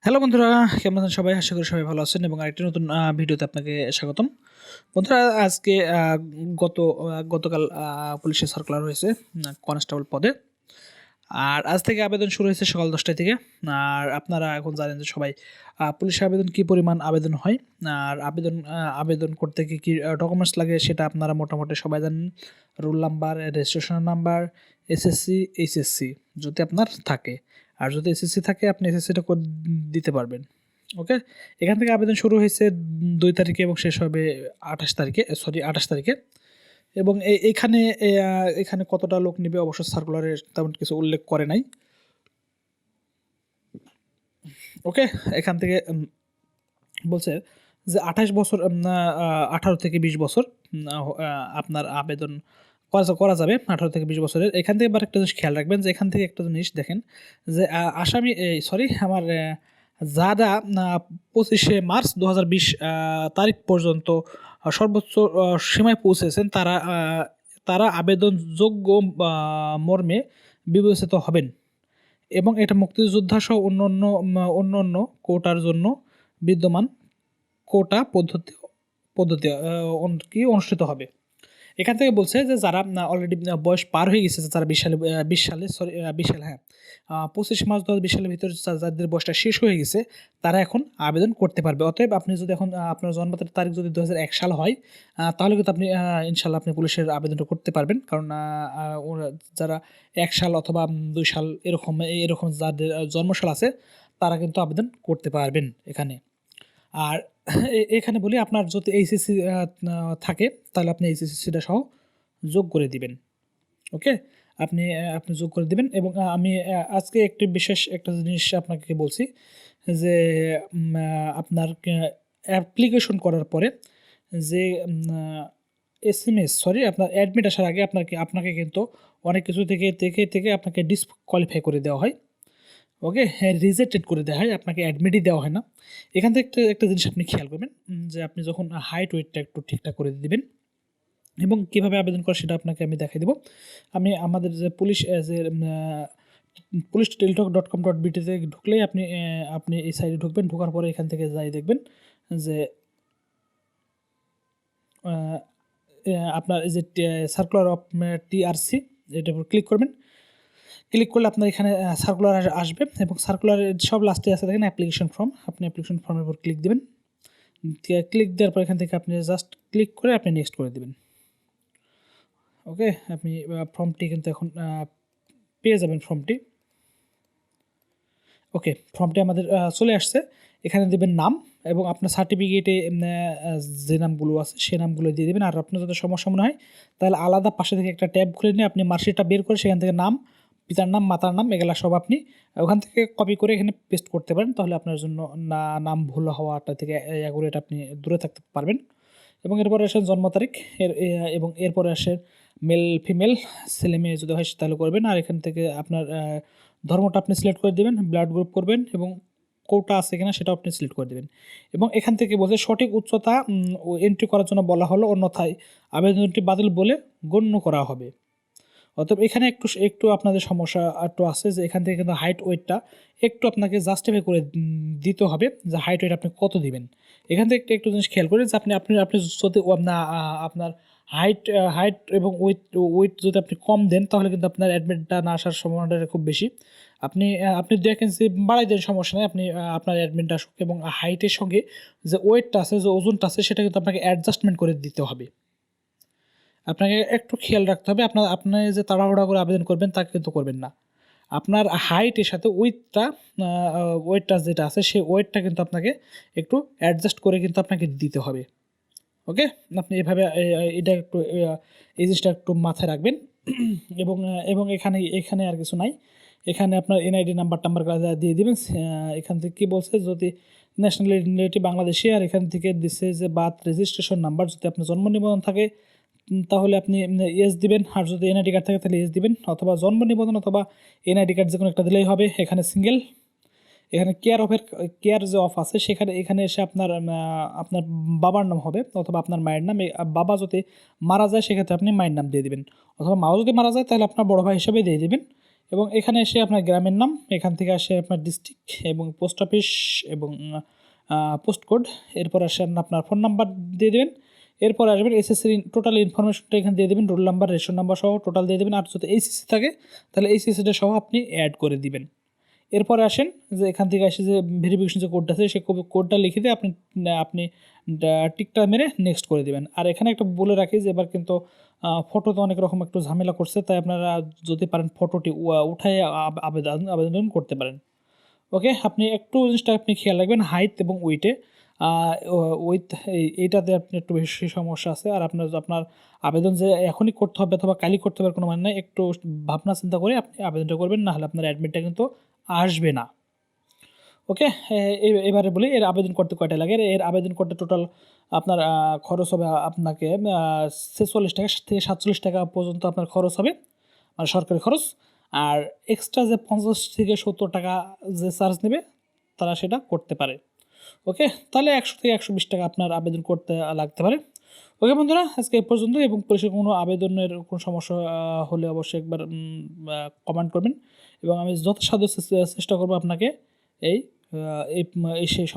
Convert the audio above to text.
Hello বন্ধুরা, কেমন আছেন সবাই? আশা করি সবাই ভালো আছেন এবং আরেকটি নতুন ভিডিওতে আপনাকে স্বাগতম। বন্ধুরা, আজকে গতকাল পুলিশের সার্কুলার হয়েছে কনস্টেবল পদে। আর আজ থেকে আবেদন শুরু হয়েছে সকাল 10টায় থেকে। আর আপনারা এখন জানেন যে সবাই পুলিশে আবেদন কী পরিমাণ আবেদন হয়, আর আবেদন করতে কী ডকুমেন্টস লাগে সেটা আপনারা মোটামুটি সবাই জানেন। Roll number, registration number, SSC, HSC যদি আপনার থাকে। আর যদি এসএসসি থাকে আপনি এসএসসিটা দিতে পারবেন। ওকে, এখান থেকে আবেদন শুরু হয়েছে 2 তারিখে এবং শেষ হবে 28 তারিখে। এবং এখানে কতটা লোক নেবে অবশ্য সার্কুলারে তেমন কিছু উল্লেখ করে নাই। ওকে, এখান থেকে বলছে যে 28 বছর 18 থেকে 20 বছর আপনার আবেদন করা যাবে 18 থেকে 20 বছরের। এখান থেকে আবার একটা জিনিস খেয়াল রাখবেন যে এখান থেকে একটা জিনিস দেখেন যে যারা 25শে মার্চ 2020 তারিখ পর্যন্ত সর্বোচ্চ সীমায় পৌঁছেছেন তারা আবেদনযোগ্য মর্মে বিবেচিত হবেন এবং এটা মুক্তিযোদ্ধা সহ অন্য কোটার জন্য বিদ্যমান কোটা পদ্ধতি অনুষ্ঠিত হবে। এখান থেকে বলছে যে যারা অলরেডি বয়স পার হয়ে গেছে, যারা 20 সালে 25 মার্চ 2020 সালের ভিতরে যাদের বয়সটা শেষ হয়ে গেছে তারা এখন আবেদন করতে পারবে। অতএব আপনি যদি এখন আপনার জন্ম তারিখ যদি 2001 সাল হয় তাহলে কিন্তু আপনি ইনশাল্লাহ আপনি পুলিশের আবেদনটা করতে পারবেন। কারণ যারা 1 সাল অথবা 2 সাল এরকম যাদের জন্মসাল আছে তারা কিন্তু আবেদন করতে পারবেন এখানে। আর এখানে বলি আপনার যদি এইচএসসি থাকে তাহলে আপনি এইচএসসিটা সহ যোগ করে দিবেন। ওকে, আপনি যোগ করে দিবেন। এবং আমি আজকে একটা জিনিস আপনাকে বলছি যে আপনার অ্যাপ্লিকেশন করার পরে যে আপনার অ্যাডমিট আসার আগে আপনাকে কিন্তু অনেক কিছু থেকে আপনাকে ডিসকোয়ালিফাই করে দেওয়া হয়। ওকে, রিজেক্টেড করে দেওয়া হয়, আপনাকে অ্যাডমিটই দেওয়া হয় না। এখান থেকে একটা জিনিস আপনি খেয়াল করবেন যে আপনি যখন হাইট ওয়েটটা একটু ঠিকঠাক করে দিবেন এবং কীভাবে আবেদন করে সেটা আপনাকে আমি দেখাই দেবো। আমি আমাদের যে পুলিশ টেলিটক.com.bt-তে ঢুকলেই আপনি এই সাইডে ঢুকবেন। ঢোকার পরে এখান থেকে যাই দেখবেন যে আপনার এই যে সার্কুলার অফ টিআরসি, এটার উপর ক্লিক করবেন। ক্লিক করলে আপনার এখানে সার্কুলার আসবে এবং সার্কুলারের সব লাস্টে আছে দেখেন অ্যাপ্লিকেশন ফর্ম। আপনি অ্যাপ্লিকেশন ফর্মের উপর ক্লিক দেবেন। ক্লিক দেওয়ার পর এখান থেকে আপনি জাস্ট ক্লিক করে আপনি নেক্সট করে দেবেন। ওকে, আপনি ফর্মটি কিন্তু এখন পেয়ে যাবেন ফর্মটি। ওকে, ফর্মটি আমাদের চলে আসছে। এখানে দেবেন নাম এবং আপনার সার্টিফিকেটে যে নামগুলো আছে সে নামগুলো দিয়ে দেবেন। আর আপনার যদি সমস্যা মনে হয় তাহলে আলাদা পাশে থেকে একটা ট্যাব খুলে নিয়ে আপনি মার্কশিটটা বের করে সেখান থেকে নাম, পিতার নাম, মাতার নাম এগুলা সব আপনি ওখান থেকে কপি করে এখানে পেস্ট করতে পারেন। তাহলে আপনার জন্য নাম ভুল হওয়াটা থেকে অ্যাকুরেট আপনি দূরে থাকতে পারবেন। এবং এরপরে আসেন জন্ম তারিখ এবং এরপরে আসেন মেল ফিমেল, ছেলে মেয়ে যদি হয় তাহলে করবেন। আর এখান থেকে আপনার ধর্মটা আপনি সিলেক্ট করে দেবেন, ব্লাড গ্রুপ করবেন এবং কোটা আছে কিনা সেটাও আপনি সিলেক্ট করে দেবেন। এবং এখান থেকে বলছে সঠিক উচ্চতা এন্ট্রি করার জন্য বলা হলো, অন্যথায় আবেদনটি বাতিল বলে গণ্য করা হবে। অতএব এখানে একটু আপনাদের সমস্যা একটু আছে যে এখান থেকে কিন্তু হাইট ওয়েটটা একটু আপনাকে জাস্টিফাই করে দিতে হবে যে হাইট ওয়েট আপনি কত দিবেন। এখান থেকে একটু জিনিস খেয়াল করেন যে আপনি যদি আপনার হাইট এবং ওয়েট যদি আপনি কম দেন তাহলে কিন্তু আপনার অ্যাডমিটটা না আসার সম্ভাবনাটা খুব বেশি। আপনি দেখেন যে বাড়াই দেন, সমস্যা নেই, আপনি আপনার অ্যাডমিটটা আসুক এবং হাইটের সঙ্গে যে ওয়েটটা আছে, যে ওজনটা আছে সেটা কিন্তু আপনাকে অ্যাডজাস্টমেন্ট করে দিতে হবে। আপনাকে একটু খেয়াল রাখতে হবে, আপনি যে তাড়াহুড়া করে আবেদন করবেন তা কিন্তু করবেন না। আপনার হাইটের সাথে ওয়েটটা যেটা আছে সেই ওয়েটটা কিন্তু আপনাকে একটু অ্যাডজাস্ট করে কিন্তু আপনাকে দিতে হবে। ওকে, আপনি এভাবে এটা একটু এই জিনিসটা একটু মাথায় রাখবেন। এবং এখানে আর কিছু নাই। এখানে আপনার এনআইডি নাম্বার দিয়ে দেবেন। এখান থেকে কী বলছে, যদি ন্যাশনালিটি বাংলাদেশি, আর এখান থেকে দিচ্ছে যে বার্থ রেজিস্ট্রেশন নাম্বার, যদি আপনার জন্ম নিবন্ধন থাকে তাহলে আপনি ইয়েস দিবেন, আর যদি এনআইডি কার্ড থাকে তাহলে ইয়েস দিবেন, অথবা জন্ম নিবন্ধন অথবা এনআইডি কার্ড যে কোনো একটা দিলেই হবে। এখানে সিঙ্গেল, এখানে কেয়ার যে অফ আছে এখানে এসে আপনার বাবার নাম হবে অথবা আপনার মায়ের নাম। বাবা যদি মারা যায় সেক্ষেত্রে আপনি মায়ের নাম দিয়ে দেবেন, অথবা মাও যদি মারা যায় তাহলে আপনার বড় ভাই হিসেবে দিয়ে দেবেন। এবং এখানে এসে আপনার গ্রামের নাম, এখান থেকে আসে আপনার ডিস্ট্রিক্ট এবং পোস্ট অফিস এবং পোস্ট কোড, এরপর আসেন আপনার ফোন নাম্বার দিয়ে দেবেন, এরপর আসবেন এসএসসির টোটাল ইনফরমেশনটা এখানে দিয়ে দেবেন, রোল নাম্বার রেশন নাম্বার সহ টোটাল দিয়ে দেবেন, আর যদি এইচএসসি থাকে তাহলে এইচএসসিটা সহ আপনি অ্যাড করে দিবেন। এরপরে আসেন যে এখান থেকে আসে যে ভেরিফিকেশন যে কোডটা আছে সেই কোডটা লিখে দিয়ে আপনি টিকটা মেরে নেক্সট করে দিবেন। আর এখানে একটা বলে রাখি যে এবার কিন্তু ফটো তো অনেক রকম একটু ঝামেলা করছে, তাই আপনারা যদি পারেন ফটোটি উঠায় আবেদন করতে পারেন। ওকে, আপনি একটু জিনিসটা আপনি খেয়াল রাখবেন হাইট এবং উইটে, উইথ এইটাতে আপনি একটু বেশি সমস্যা আছে। আর আপনার আবেদন যে এখনই করতে হবে অথবা কালই করতে হবে কোনো মানে নাই, একটু ভাবনা চিন্তা করে আপনি আবেদনটা করবেন, না হলে আপনার অ্যাডমিটটা কিন্তু আসবে না। ওকে, এবারে বলি এর আবেদন করতে কয়টা লাগে। এর আবেদন করতে টোটাল আপনার খরচ হবে আপনাকে 46 টাকা থেকে 47 টাকা পর্যন্ত আপনার খরচ হবে, মানে সরকারি খরচ। আর এক্সট্রা যে 50 থেকে 70 টাকা যে চার্জ নেবে তারা সেটা করতে পারে। ওকে, তাহলে 100 থেকে 120 টাকা আপনার আবেদন করতে লাগতে পারে। ওকে বন্ধুরা, আজকে এই পর্যন্ত, এবং পরিশেষে কোনো আবেদনের কোনো সমস্যা হলে অবশ্যই একবার কমেন্ট করবেন এবং আমি যথাসাধ্য চেষ্টা করবো আপনাকে এই সেই